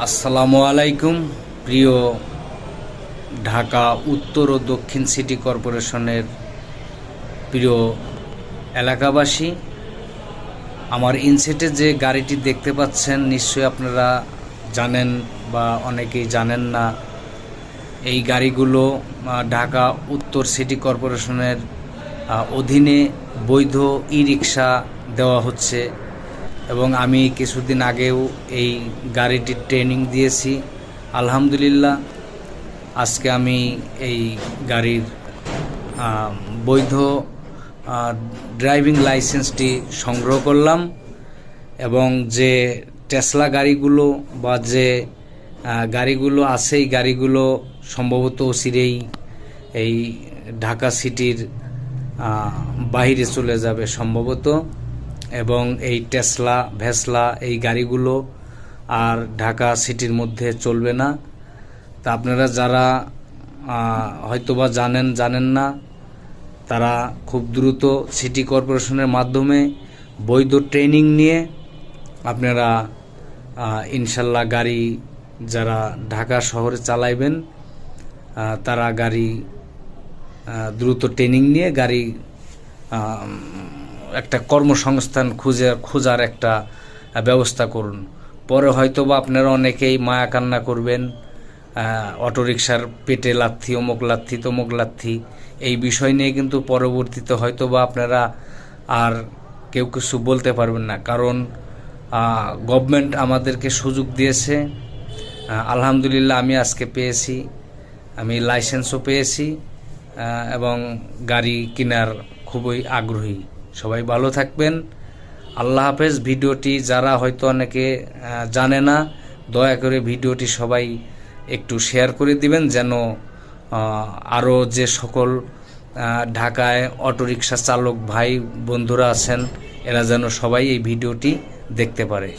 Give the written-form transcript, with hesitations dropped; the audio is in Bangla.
আসসালামু আলাইকুম প্রিয় ঢাকা উত্তর ও দক্ষিণ সিটি কর্পোরেশনের প্রিয় এলাকাবাসী, আমার ইনসেটে যে গাড়িটি দেখতে পাচ্ছেন নিশ্চয়ই আপনারা জানেন বা অনেকেই জানেন না। এই গাড়িগুলো ঢাকা উত্তর সিটি কর্পোরেশনের অধীনে বৈধ ই রিক্সা দেওয়া হচ্ছে এবং আমি কিছুদিন আগেও এই গাড়িটির ট্রেনিং দিয়েছি। আলহামদুলিল্লাহ, আজকে আমি এই গাড়ির বৈধ ড্রাইভিং লাইসেন্সটি সংগ্রহ করলাম এবং যে টেসলা গাড়িগুলো বা যে গাড়িগুলো আছে এই গাড়িগুলো সম্ভবত অচিরেই এই ঢাকা সিটির বাইরে চলে যাবে সম্ভবত, এবং এই টেসলা ভেসলা এই গাড়িগুলো আর ঢাকা সিটির মধ্যে চলবে না। তা আপনারা যারা হয়তোবা জানেন না, তারা খুব দ্রুত সিটি কর্পোরেশনের মাধ্যমে বৈধ ট্রেনিং নিয়ে আপনারা ইনশাল্লাহ গাড়ি যারা ঢাকা শহরে চালাইবেন তারা গাড়ি দ্রুত ট্রেনিং নিয়ে গাড়ি একটা কর্মসংস্থান খোঁজার একটা ব্যবস্থা করুন। পরে হয়তোবা আপনারা অনেকেই মায়া কান্না করবেন, অটোরিকশার পেটে লাথি, অমুক লাথি তমুক লাথি, এই বিষয় নিয়ে কিন্তু পরবর্তীতে হয়তোবা আপনারা আর কেউ কিছু বলতে পারবেন না, কারণ গভর্নমেন্ট আমাদেরকে সুযোগ দিয়েছে। আলহামদুলিল্লাহ আমি আজকে পেয়েছি, আমি লাইসেন্সও পেয়েছি এবং গাড়ি কেনার খুবই আগ্রহী। সবাই ভালো থাকবেন, আল্লাহ হাফেজ। ভিডিওটি যারা হয়তো অনেকে জানে না, দয়া করে ভিডিওটি সবাই একটু শেয়ার করে দিবেন, যেন আরও যে সকল ঢাকায় অটোরিকশা চালক ভাই বন্ধুরা আছেন এরা যেন সবাই এই ভিডিওটি দেখতে পারে।